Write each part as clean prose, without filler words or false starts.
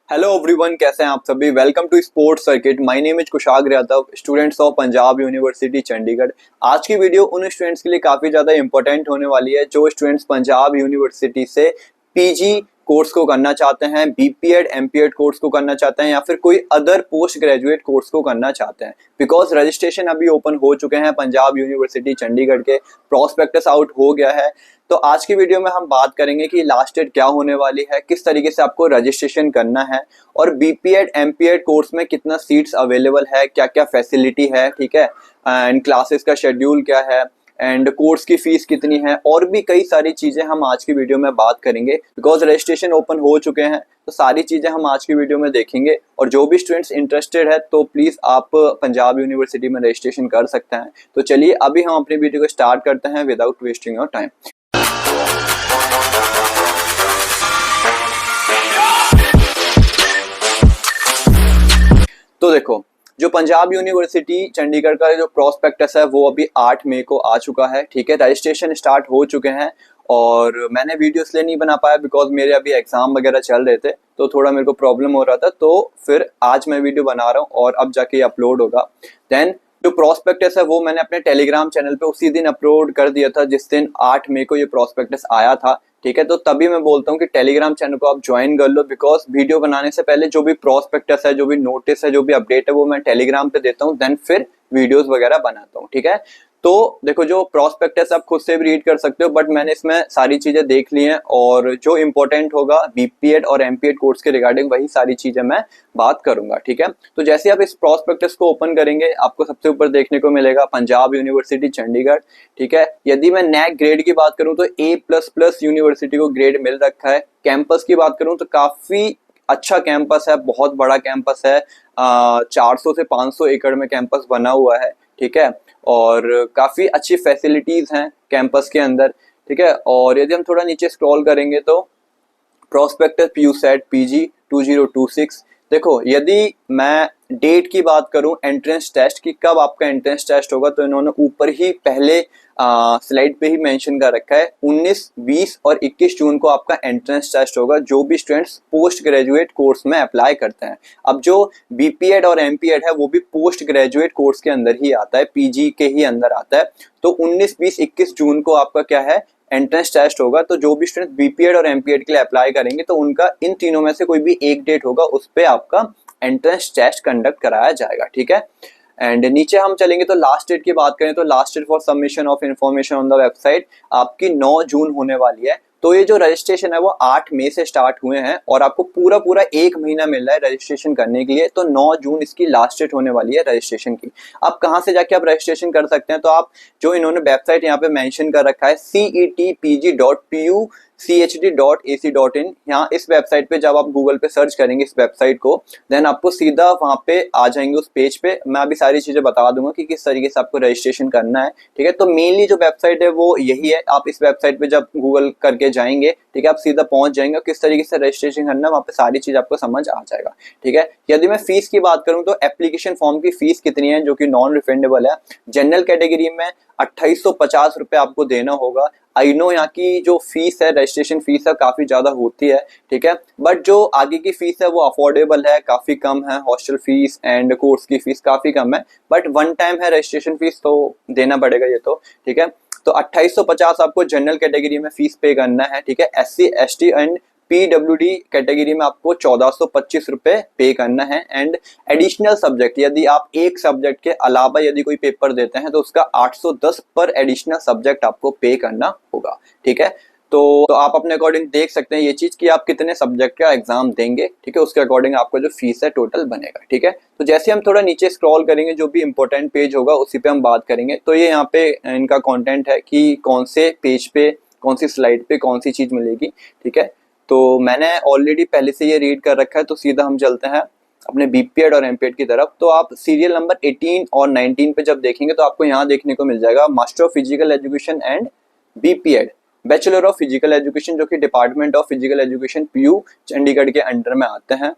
Hello everyone, कैसे हैं आप सभी। Welcome to sports circuit. My name is Kushagra Yadav, students of Punjab university Chandigarh. आज की वीडियो उन स्टूडेंट्स के लिए काफ़ी ज़्यादा इंपॉर्टेंट होने वाली है जो स्टूडेंट्स पंजाब यूनिवर्सिटी से पीजी कोर्स को करना चाहते हैं, बीपीएड एमपीएड कोर्स को करना चाहते हैं या फिर कोई अदर पोस्ट ग्रेजुएट कोर्स को करना चाहते हैं। बिकॉज रजिस्ट्रेशन अभी ओपन हो चुके हैं पंजाब यूनिवर्सिटी चंडीगढ़ के, प्रॉस्पेक्टस आउट हो गया है। तो आज की वीडियो में हम बात करेंगे कि लास्ट डेट क्या होने वाली है, किस तरीके से आपको रजिस्ट्रेशन करना है और बीपीएड एमपीएड कोर्स में कितना सीट्स अवेलेबल है, क्या क्या फैसिलिटी है, ठीक है, एंड क्लासेस का शेड्यूल क्या है एंड कोर्स की फीस कितनी है, और भी कई सारी चीजें हम आज की वीडियो में बात करेंगे। बिकॉज रजिस्ट्रेशन ओपन हो चुके हैं तो सारी चीजें हम आज की वीडियो में देखेंगे। और जो भी स्टूडेंट्स इंटरेस्टेड है तो प्लीज आप पंजाब यूनिवर्सिटी में रजिस्ट्रेशन कर सकते हैं। तो चलिए अभी हम अपनी वीडियो को स्टार्ट करते हैं विदाउट वेस्टिंग योर टाइम। तो देखो, जो पंजाब यूनिवर्सिटी चंडीगढ़ का जो प्रोस्पेक्टस है वो अभी 8 मई को आ चुका है, ठीक है। रजिस्ट्रेशन स्टार्ट हो चुके हैं और मैंने वीडियो इसलिए नहीं बना पाया बिकॉज मेरे अभी एग्जाम वगैरह चल रहे थे तो थोड़ा मेरे को प्रॉब्लम हो रहा था। तो फिर आज मैं वीडियो बना रहा हूँ और अब जाके अपलोड होगा। देन जो प्रोस्पेक्टस है वो मैंने अपने टेलीग्राम चैनल पे उसी दिन अपलोड कर दिया था जिस दिन 8 मई को ये प्रोस्पेक्टस आया था, ठीक है। तो तभी मैं बोलता हूँ कि टेलीग्राम चैनल को आप ज्वाइन कर लो बिकॉज वीडियो बनाने से पहले जो भी प्रोस्पेक्टस है, जो भी नोटिस है, जो भी अपडेट है वो मैं टेलीग्राम पे देता हूँ, देन फिर वीडियोस वगैरह बनाता हूँ, ठीक है। तो देखो, जो प्रोस्पेक्टस आप खुद से भी रीड कर सकते हो बट मैंने इसमें सारी चीजें देख ली हैं और जो इंपॉर्टेंट होगा बीपीएड और एमपीएड कोर्स के रिगार्डिंग वही सारी चीजें मैं बात करूंगा, ठीक है। तो जैसे आप इस प्रोस्पेक्टस को ओपन करेंगे आपको सबसे ऊपर देखने को मिलेगा पंजाब यूनिवर्सिटी चंडीगढ़, ठीक है। यदि मैं नैक ग्रेड की बात करूं तो A++ यूनिवर्सिटी को ग्रेड मिल रखा है। कैंपस की बात करूं तो काफी अच्छा कैंपस है, बहुत बड़ा कैंपस है। 400 से 500 एकड़ में कैंपस बना हुआ है, ठीक है। और काफी अच्छी फैसिलिटीज हैं कैंपस के अंदर, ठीक है। और यदि हम थोड़ा नीचे स्क्रॉल करेंगे तो प्रोस्पेक्टस PUSET PG 2026। देखो, यदि मैं डेट की बात करूं एंट्रेंस टेस्ट की, कब आपका एंट्रेंस टेस्ट होगा, तो इन्होंने ऊपर ही पहले स्लाइड पे ही मेंशन कर रखा है 19, 20 और 21 जून को आपका एंट्रेंस टेस्ट होगा जो भी स्टूडेंट्स पोस्ट ग्रेजुएट कोर्स में अप्लाई करते हैं। अब जो बीपीएड और एमपीएड है वो भी पोस्ट ग्रेजुएट कोर्स के अंदर ही आता है, पीजी के ही अंदर आता है। तो 19, 20, 21 जून को आपका क्या है, एंट्रेंस टेस्ट होगा। तो जो भी स्टूडेंट बीपीएड और एमपीएड के लिए अप्लाई करेंगे तो उनका इन तीनों में से कोई भी एक डेट होगा, उस पे आपका एंट्रेंस टेस्ट कंडक्ट कराया जाएगा, ठीक है। एंड नीचे हम चलेंगे तो लास्ट डेट की बात करें तो last date for submission of information on the website आपकी 9 जून होने वाली है। तो ये जो रजिस्ट्रेशन है वो 8 मई से स्टार्ट हुए हैं और आपको पूरा पूरा 1 महीना मिल रहा है रजिस्ट्रेशन करने के लिए। तो 9 जून इसकी लास्ट डेट होने वाली है रजिस्ट्रेशन की। अब कहाँ से जाके आप रजिस्ट्रेशन कर सकते हैं, तो आप जो इन्होंने वेबसाइट यहाँ पे मेंशन कर रखा है CETPG.PUCHD.AC.in, यहाँ इस वेबसाइट पे जब आप गूगल पे सर्च करेंगे इस वेबसाइट को, देन आपको सीधा वहाँ पे आ जाएंगे उस पेज पे। मैं अभी सारी चीजें बता दूंगा कि किस तरीके से आपको रजिस्ट्रेशन करना है, ठीक है। तो मेनली जो वेबसाइट है वो यही है। आप इस वेबसाइट पे जब गूगल करके जाएंगे, ठीक है, आप सीधा पहुंच जाएंगे। किस तरीके से रजिस्ट्रेशन करना है वहाँ पे सारी चीज आपको समझ आ जाएगा, ठीक है। यदि मैं फीस की बात करूँ तो एप्लीकेशन फॉर्म की फीस कितनी है जो कि नॉन रिफंडेबल है। जनरल कैटेगरी में 2850 रुपये आपको देना होगा। आई नो यहाँ की जो फीस है, रजिस्ट्रेशन फीस है, काफी ज्यादा होती है, ठीक है। बट जो आगे की फीस है वो अफोर्डेबल है, काफी कम है। हॉस्टल फीस एंड कोर्स की फीस काफी कम है बट वन टाइम है रजिस्ट्रेशन फीस, तो देना पड़ेगा ये तो, ठीक है। तो 2850 आपको जनरल कैटेगरी में फीस पे करना है, ठीक है। SC ST and PWD category में आपको 1425 रुपए पे करना है। एंड एडिशनल सब्जेक्ट, यदि आप एक सब्जेक्ट के अलावा यदि कोई पेपर देते हैं तो उसका 810 पर एडिशनल सब्जेक्ट आपको पे करना होगा, ठीक है। तो आप अपने अकॉर्डिंग देख सकते हैं ये चीज कि आप कितने सब्जेक्ट का एग्जाम देंगे, ठीक है। उसके अकॉर्डिंग आपका जो फीस है टोटल बनेगा, ठीक है। तो जैसे हम थोड़ा नीचे स्क्रॉल करेंगे जो भी इंपॉर्टेंट पेज होगा उसी पे हम बात करेंगे। तो ये यहाँ पे इनका कंटेंट है कि कौन से पेज पे, कौन सी स्लाइड पे कौन सी चीज मिलेगी, ठीक है। तो मैंने ऑलरेडी पहले से ये रीड कर रखा है तो सीधा हम चलते हैं अपने बीपीएड और एमपीएड की तरफ। तो आप सीरियल नंबर 18 और 19 पे जब देखेंगे तो आपको यहाँ देखने को मिल जाएगा master of physical education and BPEd bachelor of physical education, जो कि department of physical education PU Chandigarh के अंडर में आते हैं।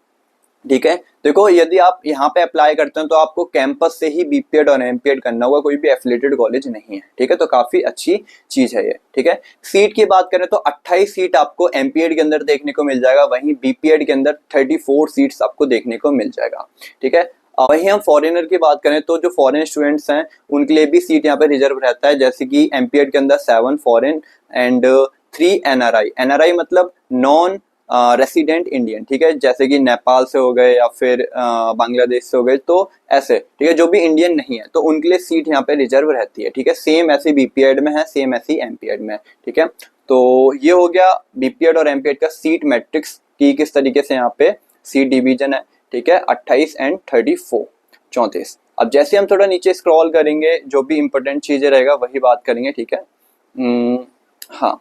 ठीक है। देखो यदि आप यहाँ पे अप्लाई करते हैं तो आपको कैंपस से ही बीपीएड और एमपीएड करना होगा, कोई भी एफिलेटेड कॉलेज नहीं है। ठीक है, तो काफी अच्छी चीज है ये। ठीक है, सीट की बात करें तो 28 सीट आपको एमपीएड के अंदर देखने को मिल जाएगा, वहीं बीपीएड के अंदर 34 सीट्स आपको देखने को मिल जाएगा। ठीक है, वहीं हम फॉरेनर की बात करें तो जो फॉरेन स्टूडेंट्स हैं उनके लिए भी सीट यहाँ पे रिजर्व रहता है, जैसे कि एमपीएड के अंदर 7 फॉरेन एंड 3 एनआरआई। एनआरआई मतलब नॉन रेसिडेंट इंडियन। ठीक है, जैसे कि नेपाल से हो गए या फिर बांग्लादेश से हो गए, तो ऐसे। ठीक है, जो भी इंडियन नहीं है तो उनके लिए सीट यहाँ पे रिजर्व रहती है। ठीक है, सेम ऐसी बीपीएड में है, सेम ऐसी एमपीएड में है। ठीक है, तो ये हो गया बीपीएड और एमपीएड का सीट मैट्रिक्स की किस तरीके से यहाँ पे सीट डिवीजन है। ठीक है, 28 एंड 34 34। अब जैसे हम थोड़ा नीचे स्क्रॉल करेंगे जो भी इंपॉर्टेंट चीजें रहेगा वही बात करेंगे। ठीक है, हाँ,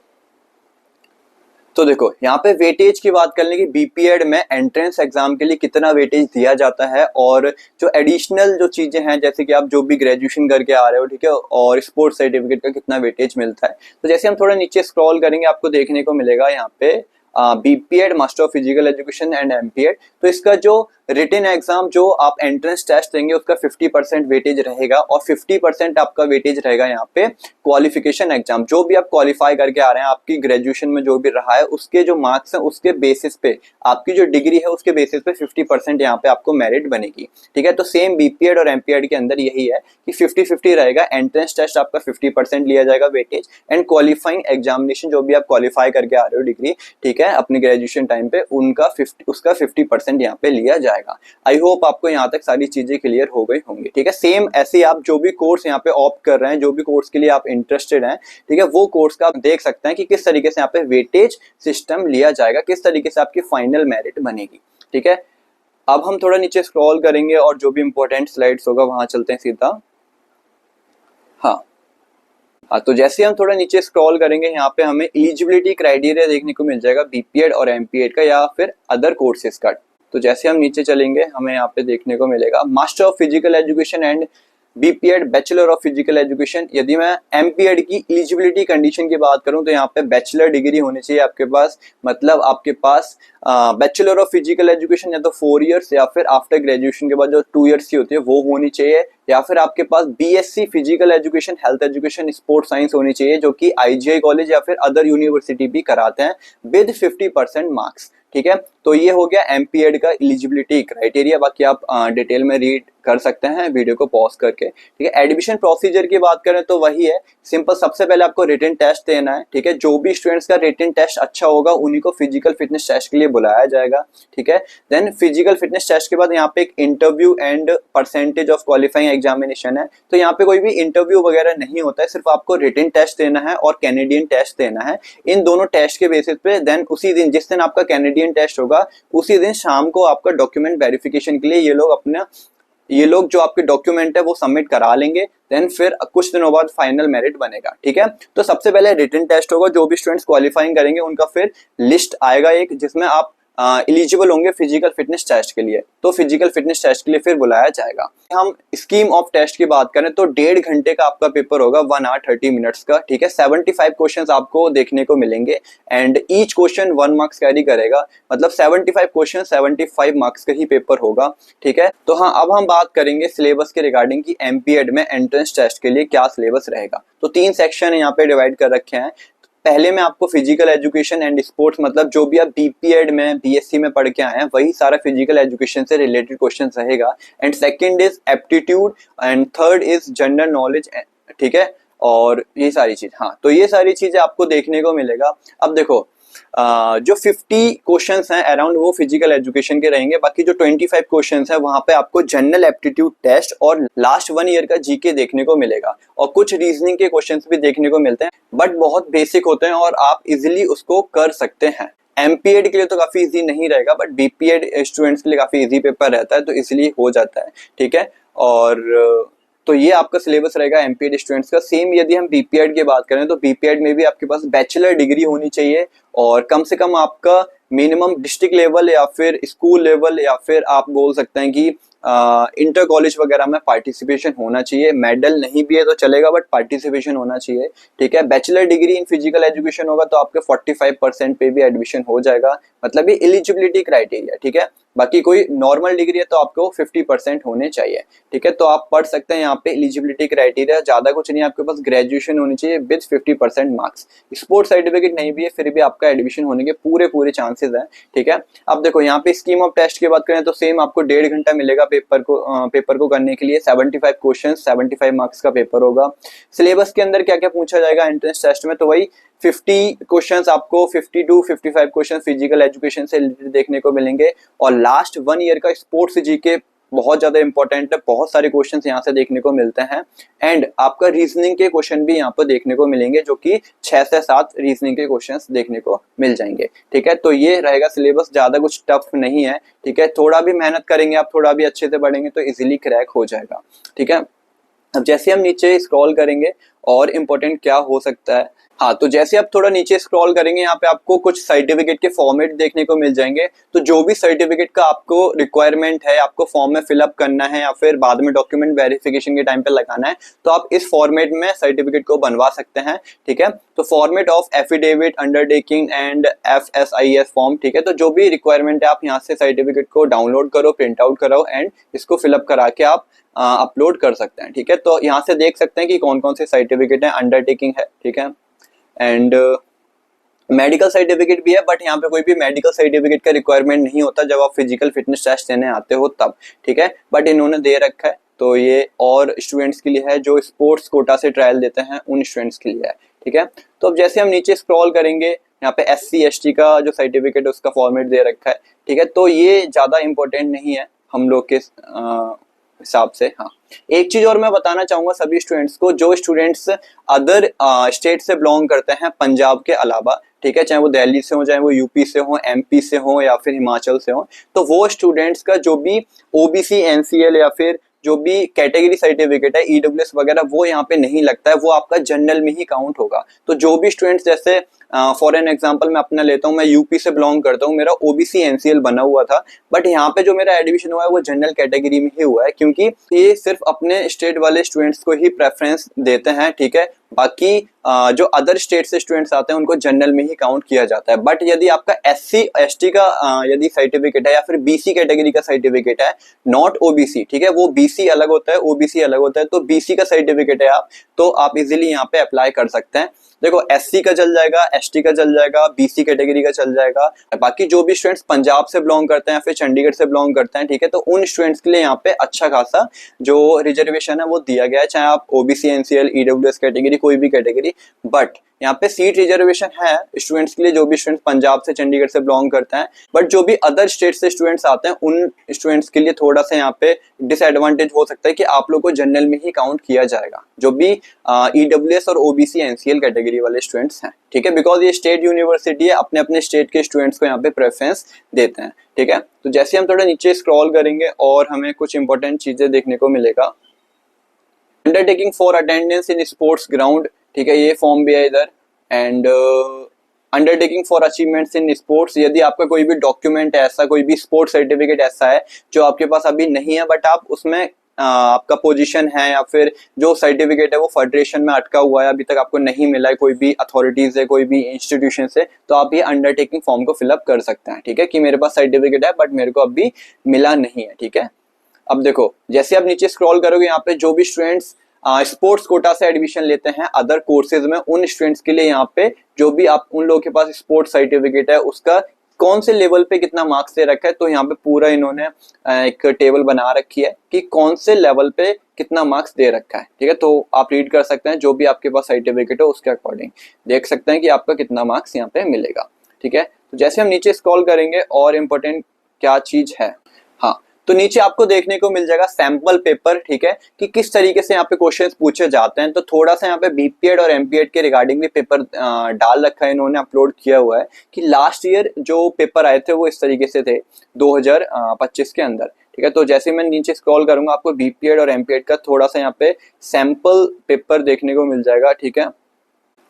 तो देखो यहाँ पे वेटेज की बात कर लेंगे, बीपीएड में एंट्रेंस एग्जाम के लिए कितना वेटेज दिया जाता है, और जो एडिशनल जो चीजें हैं जैसे कि आप जो भी ग्रेजुएशन करके आ रहे हो, ठीक है, और स्पोर्ट्स सर्टिफिकेट का कितना वेटेज मिलता है। तो जैसे हम थोड़ा नीचे स्क्रॉल करेंगे आपको देखने को मिलेगा यहाँ पे BPEd master of physical education and MPEd, तो इसका जो रिटन एग्जाम जो आप एंट्रेंस टेस्ट देंगे उसका 50% वेटेज रहेगा, और 50% आपका वेटेज रहेगा यहाँ पे क्वालिफिकेशन एग्जाम। जो भी आप क्वालिफाई करके आ रहे हैं, आपकी ग्रेजुएशन में जो भी रहा है उसके जो मार्क्स हैं उसके बेसिस पे, आपकी जो डिग्री है उसके बेसिस पे 50% यहाँ पे आपको मेरिट बनेगी। ठीक है, तो सेम बीपीएड और एमपीएड के अंदर यही है कि 50-50 रहेगा। एंट्रेंस टेस्ट आपका 50% लिया जाएगा वेटेज, एंड क्वालिफाइंग एग्जामिनेशन जो भी आप क्वालिफाई करके आ रहे हो डिग्री, ठीक है, अपनी ग्रेजुएशन टाइम पे उसका 50% यहाँ पे लिया जाएगा। आई होप आपको यहाँ तक सारी चीजें क्लियर हो गई होंगी। ठीक है, सेम ऐसे आप जो भी कोर्स यहाँ पे ऑप्ट कर रहे हैं, जो भी कोर्स के लिए आप इंटरेस्टेड हैं, ठीक है, वो कोर्स का आप देख सकते हैं कि किस तरीके से यहाँ पे वेटेज सिस्टम लिया जाएगा, किस तरीके से आपकी फाइनल मेरिट बनेगी। ठीक है, अब हम थोड़ा नीचे स्क्रॉल करेंगे और जो भी इंपॉर्टेंट स्लाइड्स होगा वहां चलते हैं सीधा। हाँ, तो जैसे हम थोड़ा नीचे स्क्रॉल करेंगे यहाँ पे हमें एलिजिबिलिटी क्राइटेरिया देखने को मिल जाएगा बीपीएड और एमपीएड का या फिर अदर कोर्सेज का। तो जैसे हम नीचे चलेंगे हमें यहाँ पे देखने को मिलेगा master of physical education and BPEd bachelor of physical education. यदि मैं एमपीएड की एलिजिबिलिटी कंडीशन की बात करूं तो यहाँ पे बैचलर डिग्री होनी चाहिए आपके पास, मतलब आपके पास बैचलर ऑफ फिजिकल एजुकेशन या तो 4 इयर्स या फिर आफ्टर ग्रेजुएशन के बाद जो 2 इयर्स की होती है वो होनी चाहिए, या फिर आपके पास BSc physical education health education sports science होनी चाहिए जो कि आईजीआई कॉलेज या फिर अदर यूनिवर्सिटी भी कराते हैं विद 50% मार्क्स। ठीक है, तो ये हो गया एमपीएड का एलिजिबिलिटी क्राइटेरिया। बाकी आप डिटेल में रीड कर सकते हैं वीडियो को पॉज करके। ठीक है, एडमिशन प्रोसीजर की बात करें तो वही है, सिंपल। सबसे पहले आपको रिटन टेस्ट देना है। ठीक है, जो भी स्टूडेंट्स का रिटन टेस्ट अच्छा होगा उन्हीं को फिजिकल फिटनेस टेस्ट के लिए बुलाया जाएगा। ठीक है, देन फिजिकल फिटनेस टेस्ट के बाद यहाँ पे एक interview and percentage of qualifying examination है। तो यहाँ पे कोई भी इंटरव्यू वगैरह नहीं होता है, सिर्फ आपको रिटन टेस्ट देना है और कैनेडियन टेस्ट देना है। इन दोनों टेस्ट के बेसिस पे देन उसी दिन, जिस दिन आपका कैनेडियन टेस्ट होगा उसी दिन शाम को आपका डॉक्यूमेंट वेरिफिकेशन के लिए ये लोग जो आपके डॉक्यूमेंट है वो सबमिट करा लेंगे। देन फिर कुछ दिनों बाद फाइनल मेरिट बनेगा। ठीक है, तो सबसे पहले रिटन टेस्ट होगा, जो भी स्टूडेंट्स क्वालिफाइंग करेंगे उनका फिर लिस्ट आएगा एक, जिसमें आप एलिजिबल होंगे फिजिकल फिटनेस टेस्ट के लिए, तो फिजिकल फिटनेस टेस्ट के लिए फिर बुलाया जाएगा। हम स्कीम ऑफ टेस्ट की बात करें तो 1.5 घंटे का आपका पेपर होगा, 1 आवर 30 मिनट्स का। ठीक है, 75 क्वेश्चंस आपको देखने को मिलेंगे and each question 1 marks carry करेगा, मतलब 75 क्वेश्चन 75 मार्क्स का ही पेपर होगा। ठीक है, तो हाँ, अब हम बात करेंगे सिलेबस के रिगार्डिंग की एमपीएड में एंट्रेंस टेस्ट के लिए क्या सिलेबस रहेगा। तो 3 सेक्शन यहाँ पे डिवाइड कर रखे हैं। पहले में आपको फिजिकल एजुकेशन एंड स्पोर्ट्स, मतलब जो भी आप बीपीएड में बीएससी में पढ़ के आए हैं वही सारा फिजिकल एजुकेशन से रिलेटेड क्वेश्चन रहेगा। And second is aptitude and third is general knowledge. ठीक है, और ये सारी चीज, हाँ, तो ये सारी चीजें आपको देखने को मिलेगा। अब देखो जो 50 क्वेश्चंस हैं अराउंड वो फिजिकल एजुकेशन के रहेंगे, बाकी जो 25 क्वेश्चंस हैं वहां पे आपको जनरल एप्टीट्यूड टेस्ट और लास्ट 1 ईयर का जीके देखने को मिलेगा, और कुछ रीजनिंग के क्वेश्चंस भी देखने को मिलते हैं, बट बहुत बेसिक होते हैं और आप इजिली उसको कर सकते हैं। एमपीएड के लिए तो काफी इजी नहीं रहेगा, बट बीपीएड स्टूडेंट्स के लिए काफी इजी पेपर रहता है, तो इसलिए हो जाता है। ठीक है, और तो ये आपका सिलेबस रहेगा एमपीएड स्टूडेंट्स का। सेम यदि हम बीपीएड की बात करें तो बीपीएड में भी आपके पास बैचलर डिग्री होनी चाहिए, और कम से कम आपका मिनिमम डिस्ट्रिक्ट लेवल या फिर स्कूल लेवल या फिर आप बोल सकते हैं कि इंटर कॉलेज वगैरह में पार्टिसिपेशन होना चाहिए। मेडल नहीं भी है तो चलेगा, बट पार्टिसिपेशन होना चाहिए, ठीक है। Bachelor degree in physical education होगा तो आपके 45% पे भी एडमिशन हो जाएगा, मतलब ये एलिजिबिलिटी क्राइटेरिया, ठीक है। बाकी कोई नॉर्मल डिग्री है तो आपको 50% होने चाहिए, ठीक है। तो आप पढ़ सकते हैं यहाँ पे एलिजिबिलिटी क्राइटेरिया, ज्यादा कुछ नहीं, आपके पास ग्रेजुएशन होनी चाहिए विद 50% मार्क्स। स्पोर्ट्स सर्टिफिकेट नहीं भी है फिर भी आपका एडमिशन होने के पूरे चांसेस हैं, ठीक है। अब देखो यहाँ पे स्कीम ऑफ टेस्ट की बात करें तो सेम आपको 1.5 घंटा मिलेगा पेपर को करने के लिए। 75 क्वेश्चन, 75 मार्क्स का पेपर होगा। सिलेबस के अंदर क्या क्या पूछा जाएगा एंट्रेंस टेस्ट में, तो वही 50 क्वेश्चंस आपको 50 to 55 क्वेश्चन फिजिकल एजुकेशन से रिलेटेड देखने को मिलेंगे। और लास्ट 1 ईयर का स्पोर्ट्स जीके बहुत ज्यादा इंपॉर्टेंट है, बहुत सारे क्वेश्चंस यहाँ से देखने को मिलते हैं। एंड आपका रीजनिंग के क्वेश्चन भी यहाँ पर देखने को मिलेंगे, जो कि 6 से 7 रीजनिंग के क्वेश्चंस देखने को मिल जाएंगे, ठीक है। तो ये रहेगा सिलेबस, ज्यादा कुछ टफ नहीं है, ठीक है। थोड़ा भी मेहनत करेंगे आप, थोड़ा भी अच्छे से पढ़ेंगे तो इजिली क्रैक हो जाएगा, ठीक है। अब जैसे हम नीचे स्क्रॉल करेंगे और इम्पोर्टेंट क्या हो सकता है, हाँ, तो जैसे आप थोड़ा नीचे स्क्रॉल करेंगे यहाँ पे आपको कुछ सर्टिफिकेट के फॉर्मेट देखने को मिल जाएंगे। तो जो भी सर्टिफिकेट का आपको रिक्वायरमेंट है, आपको फॉर्म में फिलअप करना है या फिर बाद में डॉक्यूमेंट वेरिफिकेशन के टाइम पे लगाना है, तो आप इस फॉर्मेट में सर्टिफिकेट को बनवा सकते हैं, ठीक है। तो format of affidavit, undertaking and FSIS form, ठीक है। तो जो भी रिक्वायरमेंट है आप यहाँ से सर्टिफिकेट को डाउनलोड करो, प्रिंट आउट कराओ एंड इसको फिलअप करा के आप अपलोड कर सकते हैं, ठीक है। तो यहाँ से देख सकते हैं कि कौन कौन से सर्टिफिकेट है, अंडरटेकिंग है, ठीक है। एंड मेडिकल सर्टिफिकेट भी है, बट यहाँ पे कोई भी मेडिकल सर्टिफिकेट का रिक्वायरमेंट नहीं होता जब आप फिजिकल फिटनेस टेस्ट देने आते हो तब, ठीक है। बट इन्होंने दे रखा है, तो ये और स्टूडेंट्स के लिए है जो स्पोर्ट्स कोटा से ट्रायल देते हैं, उन स्टूडेंट्स के लिए है, ठीक है। तो अब जैसे हम नीचे स्क्रॉल करेंगे यहाँ पे SC ST का जो सर्टिफिकेट है उसका फॉर्मेट दे रखा है, ठीक है। तो ये ज्यादा इंपॉर्टेंट नहीं है हम लोग के हिसाब से। हाँ, एक चीज और मैं बताना चाहूंगा सभी स्टूडेंट्स को, जो स्टूडेंट्स अदर स्टेट से बिलोंग करते हैं पंजाब के अलावा, ठीक है, चाहे वो दिल्ली से हो, चाहे वो यूपी से हो, MP से हो या फिर हिमाचल से हो, तो वो स्टूडेंट्स का जो भी OBC NCL या फिर जो भी कैटेगरी सर्टिफिकेट है EWS वगैरह, वो यहाँ पे नहीं लगता है, वो आपका जनरल में ही काउंट होगा। तो जो भी स्टूडेंट्स, जैसे फॉर एन एग्जांपल मैं अपना लेता हूँ, मैं यूपी से बिलोंग करता हूँ, मेरा OBC NCL बना हुआ था, बट यहाँ पे जो मेरा एडमिशन हुआ है वो जनरल कैटेगरी में ही हुआ है, क्योंकि ये सिर्फ अपने स्टेट वाले स्टूडेंट्स को ही प्रेफरेंस देते हैं, ठीक है। बाकी जो अदर स्टेट से स्टूडेंट्स आते हैं उनको जनरल में ही काउंट किया जाता है। बट यदि आपका SC ST का यदि सर्टिफिकेट है या फिर BC कैटेगरी का सर्टिफिकेट है, नॉट OBC, ठीक है, वो BC अलग होता है, OBC अलग होता है, तो BC का सर्टिफिकेट है तो आप इजीली यहाँ पे अप्लाई कर सकते हैं। देखो SC का चल जाएगा, ST का चल जाएगा, BC कैटेगरी का चल जाएगा। बाकी जो भी स्टूडेंट्स पंजाब से बिलोंग करते हैं या फिर चंडीगढ़ से बिलोंग करते हैं, ठीक है, तो उन स्टूडेंट्स के लिए यहाँ पे अच्छा खासा जो रिजर्वेशन है वो दिया गया है, चाहे आप OBC NCL EWS कैटेगरी, कोई भी कैटेगरी। बट यहाँ पे सीट रिजर्वेशन है स्टूडेंट्स के लिए, जो भी स्टूडेंट्स पंजाब से चंडीगढ़ से बिलोंग करते हैं। बट जो भी अदर स्टेट से स्टूडेंट्स आते हैं उन स्टूडेंट्स के लिए थोड़ा सा यहाँ पे डिसएडवांटेज हो सकता है कि आप लोग को जनरल में ही काउंट किया जाएगा, जो भी EWS और OBC NCL कैटेगरी वाले स्टूडेंट्स हैं, ठीक है। बिकॉज ये स्टेट यूनिवर्सिटी है, अपने अपने स्टेट के स्टूडेंट्स को यहाँ पे प्रेफरेंस देते हैं, ठीक है। तो जैसे हम थोड़ा नीचे स्क्रॉल करेंगे और हमें कुछ इंपॉर्टेंट चीजें देखने को मिलेगा। Undertaking for attendance in sports ground, ठीक है, ये फॉर्म भी है इधर। And undertaking for achievements in sports, यदि आपका कोई भी डॉक्यूमेंट ऐसा, कोई भी स्पोर्ट्स सर्टिफिकेट ऐसा है जो आपके पास अभी नहीं है, बट आप उसमें आपका पोजीशन है या फिर जो सर्टिफिकेट है वो फेडरेशन में अटका हुआ है, अभी तक आपको नहीं मिला है कोई भी अथॉरिटीज से, कोई भी इंस्टीट्यूशन से, तो आप ये अंडरटेकिंग फॉर्म को फिलअप कर सकते हैं, ठीक है, कि मेरे पास सर्टिफिकेट है बट मेरे को अभी मिला नहीं है, ठीक है। अब देखो जैसे आप नीचे स्क्रॉल करोगे, यहाँ पे जो भी स्टूडेंट्स स्पोर्ट्स कोटा से एडमिशन लेते हैं अदर कोर्सेज में, उन स्टूडेंट्स के लिए यहाँ पे जो भी आप उन लोगों के पास स्पोर्ट्स सर्टिफिकेट है उसका कौन से लेवल पे कितना मार्क्स दे रखा है, तो यहाँ पे पूरा इन्होंने एक टेबल बना रखी है कि कौन से लेवल पे कितना मार्क्स दे रखा है, ठीक है। तो आप रीड कर सकते हैं, जो भी आपके पास सर्टिफिकेट है उसके अकॉर्डिंग देख सकते हैं कि आपका कितना मार्क्स यहाँ पे मिलेगा, ठीक है। तो जैसे हम नीचे स्क्रॉल करेंगे और इम्पोर्टेंट क्या चीज है, हाँ, तो नीचे आपको देखने को मिल जाएगा सैंपल पेपर, ठीक है, कि किस तरीके से यहाँ पे क्वेश्चंस पूछे जाते हैं। तो थोड़ा सा यहाँ पे BPED और MPED के रिगार्डिंग भी पेपर डाल रखा है, इन्होंने अपलोड किया हुआ है कि लास्ट ईयर जो पेपर आए थे वो इस तरीके से थे 2025 के अंदर, ठीक है। तो जैसे मैं नीचे स्क्रॉल करूंगा आपको BPED और MPED का थोड़ा सा यहाँ पे सैंपल पेपर देखने को मिल जाएगा, ठीक है।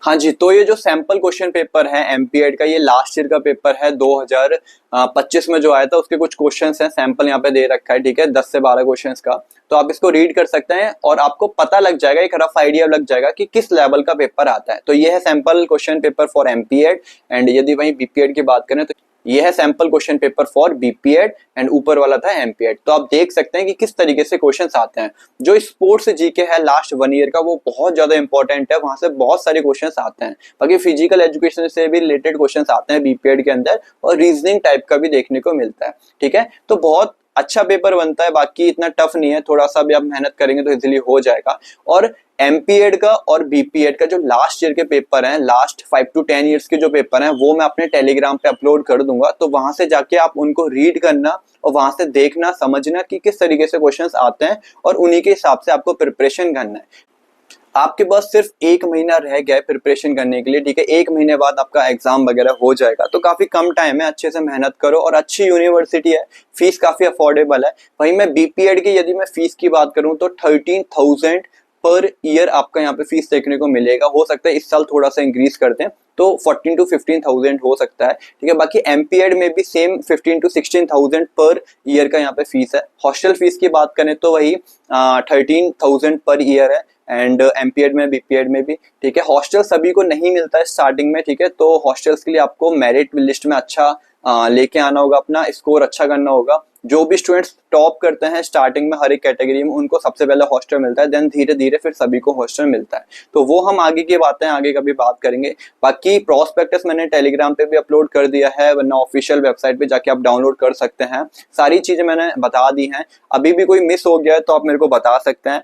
हाँ जी, तो ये जो सैंपल क्वेश्चन पेपर है एमपीएड का, ये लास्ट ईयर का पेपर है 2025 में जो आया था, उसके कुछ क्वेश्चंस हैं, सैंपल यहाँ पे दे रखा है, ठीक है, 10 से 12 क्वेश्चंस का। तो आप इसको रीड कर सकते हैं और आपको पता लग जाएगा, एक रफ आइडिया लग जाएगा कि किस लेवल का पेपर आता है। तो ये है sample question paper for MPEd. And यदि वहीं बीपीएड की बात करें तो ये है sample question paper for BPEd and ऊपर वाला था एमपीएड। तो आप देख सकते हैं कि किस तरीके से क्वेश्चंस आते हैं। जो स्पोर्ट्स जीके है लास्ट 1 ईयर का, वो बहुत ज्यादा इंपॉर्टेंट है, वहां से बहुत सारे क्वेश्चंस आते हैं। बाकी फिजिकल एजुकेशन से भी रिलेटेड क्वेश्चंस आते हैं बीपीएड के अंदर, और रीजनिंग टाइप का भी देखने को मिलता है, ठीक है। तो बहुत अच्छा पेपर बनता है, बाकी इतना टफ नहीं है, थोड़ा सा भी आप मेहनत करेंगे तो इजीली हो जाएगा। और एमपीएड का और बीपीएड का जो लास्ट ईयर के पेपर हैं, लास्ट 5 to 10 ईयर्स के जो पेपर हैं, वो मैं अपने टेलीग्राम पे अपलोड कर दूंगा। तो वहां से जाके आप उनको रीड करना और वहां से देखना समझना कि किस तरीके से क्वेश्चंस आते हैं, और उन्हीं के हिसाब से आपको प्रिपरेशन करना है। आपके पास सिर्फ 1 महीना रह गया है प्रिपरेशन करने के लिए, ठीक है। 1 महीने बाद आपका एग्जाम वगैरह हो जाएगा, तो काफी कम टाइम है, अच्छे से मेहनत करो। और अच्छी यूनिवर्सिटी है, फीस काफी अफोर्डेबल है। वहीं मैं बीपीएड की यदि मैं फीस की बात करूं तो 13,000 पर ईयर आपका यहाँ पे फीस देखने को मिलेगा। हो सकता है इस साल थोड़ा सा इंक्रीज करते हैं तो 14 to 15,000 हो सकता है, ठीक है। बाकी एमपीएड में भी सेम 15 to 16,000 पर ईयर का यहाँ पे फीस है। हॉस्टल फीस की बात करें तो वही 13,000 पर ईयर है, एंड एमपीएड में बीपीएड में भी, ठीक है। हॉस्टल सभी को नहीं मिलता है स्टार्टिंग में, ठीक है। तो हॉस्टल्स के लिए आपको मेरिट लिस्ट में अच्छा लेके आना होगा, अपना स्कोर अच्छा करना होगा। जो भी स्टूडेंट्स टॉप करते हैं स्टार्टिंग में हर एक कैटेगरी में, उनको सबसे पहले हॉस्टल मिलता है, देन धीरे धीरे फिर सभी को हॉस्टल मिलता है। तो वो हम आगे की बातें आगे कभी बात करेंगे। बाकी प्रोस्पेक्टस मैंने टेलीग्राम पे भी अपलोड कर दिया है, वरना ऑफिशियल वेबसाइट पे जाके आप डाउनलोड कर सकते हैं। सारी चीजें मैंने बता दी हैं। अभी भी कोई मिस हो गया है तो आप मेरे को बता सकते हैं।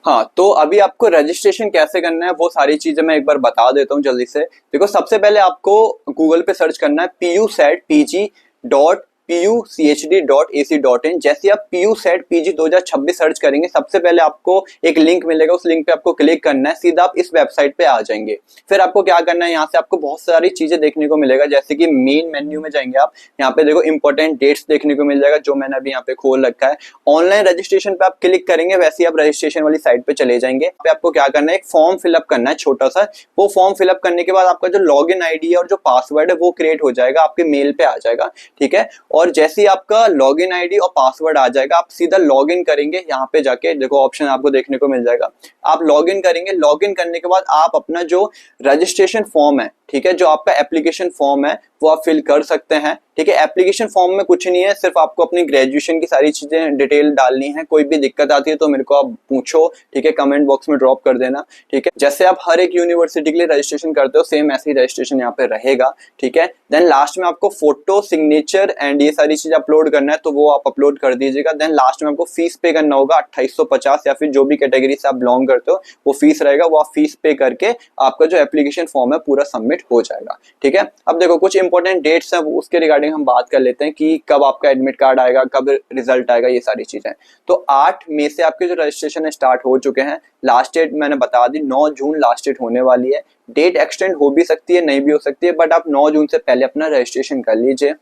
हाँ, तो अभी आपको रजिस्ट्रेशन कैसे करना है वो सारी चीजें मैं एक बार बता देता हूँ जल्दी से। देखो, सबसे पहले आपको गूगल पे सर्च करना है PUSET.PUCHD.AC.in। जैसे आप PUSET PG 2026 सर्च करेंगे, सबसे पहले आपको एक लिंक मिलेगा, उस लिंक पे आपको क्लिक करना है, सीधा आप इस वेबसाइट पे आ जाएंगे। फिर आपको क्या करना है, यहाँ से आपको बहुत सारी चीजें देखने को मिलेगा, जैसे कि मेन मेन्यू में जाएंगे आप, यहाँ पे देखो इंपॉर्टेंट डेट्स देखने को मिल जाएगा, जो मैंने अभी यहाँ पे खोल रखा है। ऑनलाइन रजिस्ट्रेशन पे आप क्लिक करेंगे, वैसे ही आप रजिस्ट्रेशन वाली साइट पे चले जाएंगे। पे आपको क्या करना है, एक फॉर्म फिलअप करना है छोटा सा। वो फॉर्म फिलअप करने के बाद आपका जो लॉगिन आईडी है और जो पासवर्ड है वो क्रिएट हो जाएगा, आपके मेल पे आ जाएगा, ठीक है। और जैसे ही आपका लॉगिन आईडी और पासवर्ड आ जाएगा, आप सीधा लॉगिन करेंगे। यहाँ पे जाके देखो ऑप्शन आपको देखने को मिल जाएगा, आप लॉगिन करेंगे। लॉगिन करने के बाद आप अपना जो रजिस्ट्रेशन फॉर्म है, ठीक है, जो आपका एप्लीकेशन फॉर्म है वो आप फिल कर सकते हैं, ठीक है। एप्लीकेशन फॉर्म में कुछ नहीं है, सिर्फ आपको अपनी ग्रेजुएशन की सारी चीजें डिटेल डालनी है। कोई भी दिक्कत आती है तो मेरे को आप पूछो, ठीक है, कमेंट बॉक्स में ड्रॉप कर देना, ठीक है। जैसे आप हर एक यूनिवर्सिटी के लिए रजिस्ट्रेशन करते हो, सेम ऐसे ही रजिस्ट्रेशन यहाँ पे रहेगा, ठीक है। देन लास्ट में आपको फोटो, सिग्नेचर एंड ये सारी चीज अपलोड करना है, तो वो आप अपलोड कर दीजिएगा। देन लास्ट में आपको फीस पे करना होगा 2850, या फिर जो भी कैटेगरी से आप बिलोंग करते हो वो फीस रहेगा, वो आप फीस पे करके आपका जो एप्लीकेशन फॉर्म है पूरा सबमिट हो जाएगा, ठीक है। अब देखो कुछ इंपॉर्टेंट डेट्स हैं, उसके रिगार्डिंग हम बात कर लेते हैं कि कब आपका एडमिट कार्ड आएगा, कब रिजल्ट आएगा, ये सारी चीजें। तो 8 मई से आपके जो रजिस्ट्रेशन है स्टार्ट हो चुके हैं। लास्ट डेट मैंने बता दी, 9 जून लास्ट डेट होने वाली है। डेट एक्सटेंड हो भी सकती है, नहीं भी हो सकती है, बट आप 9 जून से पहले अपना रजिस्ट्रेशन कर लीजिए।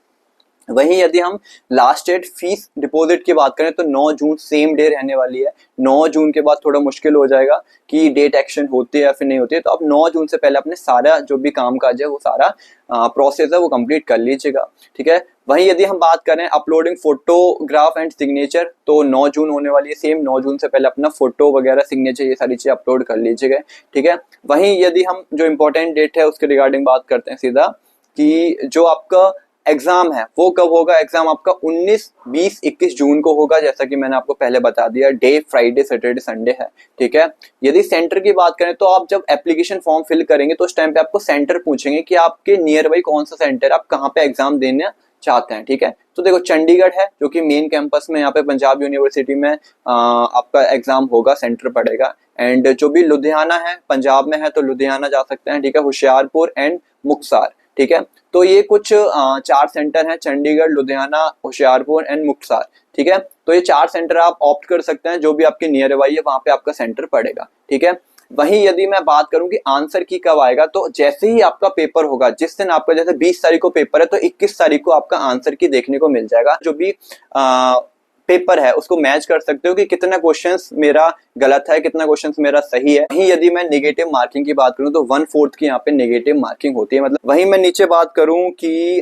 वहीं यदि हम लास्ट डेट फीस डिपॉजिट की बात करें तो 9 जून सेम डे रहने वाली है। 9 जून के बाद थोड़ा मुश्किल हो जाएगा कि डेट एक्सटेंड होती है या फिर नहीं होती है, तो आप 9 जून से पहले अपने सारा जो भी काम काज है वो सारा प्रोसेस है वो कंप्लीट कर लीजिएगा, ठीक है। वहीं यदि हम बात करें अपलोडिंग फोटोग्राफ एंड सिग्नेचर, तो 9 जून होने वाली है। सेम 9 जून से पहले अपना फोटो वगैरह, सिग्नेचर, ये सारी चीजें अपलोड कर लीजिएगा, ठीक है। वहीं यदि हम जो इंपॉर्टेंट डेट है उसके रिगार्डिंग बात करते हैं सीधा, कि जो आपका एग्जाम है वो कब होगा। एग्जाम आपका 19, 20, 21 जून को होगा, जैसा कि मैंने आपको पहले बता दिया। डे फ्राइडे, सैटरडे, संडे है, ठीक है। यदि सेंटर की बात करें तो आप जब एप्लीकेशन फॉर्म फिल करेंगे तो उस टाइम पे आपको सेंटर पूछेंगे कि आपके नियर बाई कौन सा सेंटर, आप कहाँ पे एग्जाम देने चाहते हैं, ठीक है। तो देखो चंडीगढ़ है जो कि मेन कैंपस में, यहाँ पे पंजाब यूनिवर्सिटी में आपका एग्जाम होगा, सेंटर पड़ेगा। एंड जो भी लुधियाना है, पंजाब में है तो लुधियाना जा सकते हैं, ठीक है। होशियारपुर एंड मुक्तसर, ठीक है। तो ये कुछ 4 सेंटर हैं, चंडीगढ़, लुधियाना, होशियारपुर एंड मुक्तसर, ठीक है। तो ये 4 सेंटर आप ऑप्ट कर सकते हैं, जो भी आपके नियर बाई है वहां पे आपका सेंटर पड़ेगा, ठीक है। वहीं यदि मैं बात करूं कि आंसर की कब आएगा, तो जैसे ही आपका पेपर होगा, जिस दिन आपका जैसे 20 तारीख को पेपर है तो 21 तारीख को आपका आंसर की देखने को मिल जाएगा। जो भी पेपर है उसको मैच कर सकते हो कि कितना क्वेश्चंस मेरा गलत है, कितना क्वेश्चंस मेरा सही है। वहीं यदि मैं नेगेटिव मार्किंग की बात करूं तो 1/4 की यहाँ पे नेगेटिव मार्किंग होती है। मतलब वहीं मैं नीचे बात करूं कि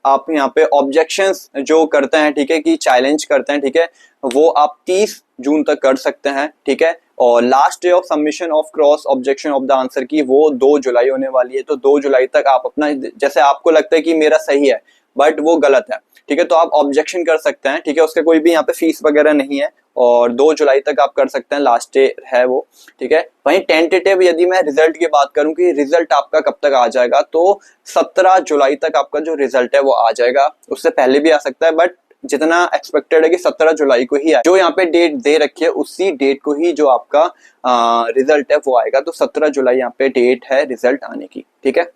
आप यहाँ पे ऑब्जेक्शंस जो करते हैं, ठीक है, कि चैलेंज करते हैं, ठीक है, वो आप 30 जून तक कर सकते हैं, ठीक है। और last day of submission of cross objection of the answer की वो 2 जुलाई होने वाली है। तो 2 जुलाई तक आप अपना, जैसे आपको लगता है कि मेरा सही है बट वो गलत है, ठीक है, तो आप ऑब्जेक्शन कर सकते हैं, ठीक है। उसके कोई भी यहाँ पे फीस वगैरह नहीं है और 2 जुलाई तक आप कर सकते हैं, लास्ट डे है वो, ठीक है। वहीं टेंटेटिव यदि मैं रिजल्ट की बात करूं कि रिजल्ट आपका कब तक आ जाएगा, तो 17 जुलाई तक आपका जो रिजल्ट है वो आ जाएगा। उससे पहले भी आ सकता है बट जितना एक्सपेक्टेड है कि 17 जुलाई को ही आए। जो यहाँ पे डेट दे रखी है उसी डेट को ही जो आपका रिजल्ट है वो आएगा। तो 17 जुलाई यहाँ पे डेट है रिजल्ट आने की, ठीक है।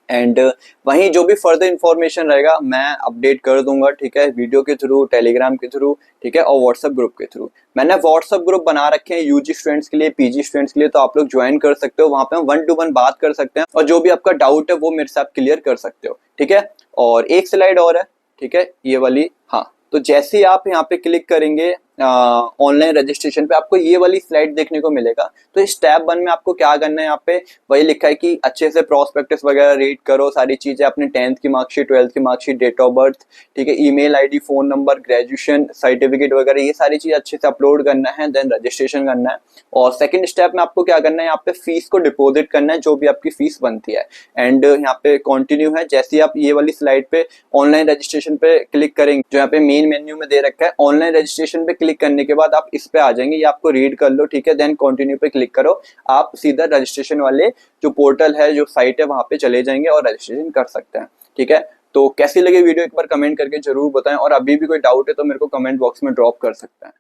एंड वहीं जो भी फर्दर इंफॉर्मेशन रहेगा मैं अपडेट कर दूंगा, ठीक है, वीडियो के थ्रू, टेलीग्राम के थ्रू, ठीक है, और व्हाट्सएप ग्रुप के थ्रू। मैंने व्हाट्सएप ग्रुप बना रखे हैं यूजी स्टूडेंट्स के लिए, पीजी स्टूडेंट्स के लिए, तो आप लोग ज्वाइन कर सकते हो। वहां पे हम 1 to 1 बात कर सकते हैं और जो भी आपका डाउट है वो मेरे से आप क्लियर कर सकते हो, ठीक है। और एक स्लाइड और है, ठीक है, ये वाली, हाँ, तो जैसे ही आप यहाँ पे क्लिक करेंगे ऑनलाइन रजिस्ट्रेशन पे, आपको ये वाली स्लाइड देखने को मिलेगा। तो स्टेप 1 में आपको क्या करना है, यहाँ पे वही लिखा है कि अच्छे से प्रोस्पेक्टस वगैरह रीड करो, सारी चीजें अपने 10th की मार्कशीट, 12th की मार्कशीट, डेट ऑफ बर्थ, ठीक है, email ID, phone number, graduation certificate वगैरह, ये सारी चीज अच्छे से अपलोड करना है, देन रजिस्ट्रेशन करना है। और सेकंड स्टेप में आपको क्या करना है, यहाँ पे फीस को डिपॉजिट करना है, जो भी आपकी फीस बनती है। एंड यहाँ पे कंटिन्यू है। जैसे ही आप ये वाली स्लाइड पे ऑनलाइन रजिस्ट्रेशन पे क्लिक करेंगे, जो यहाँ पे मेन मेन्यू में दे रखा है, ऑनलाइन रजिस्ट्रेशन पे क्लिक करने के बाद आप इस पे आ जाएंगे, ये आपको रीड कर लो, ठीक है, देन कंटिन्यू पे क्लिक करो, आप सीधा रजिस्ट्रेशन वाले जो पोर्टल है, जो साइट है, वहां पे चले जाएंगे और रजिस्ट्रेशन कर सकते हैं, ठीक है। तो कैसी लगी वीडियो एक बार कमेंट करके जरूर बताएं और अभी भी कोई डाउट है तो मेरे को कमेंट बॉक्स में ड्रॉप कर सकते हैं।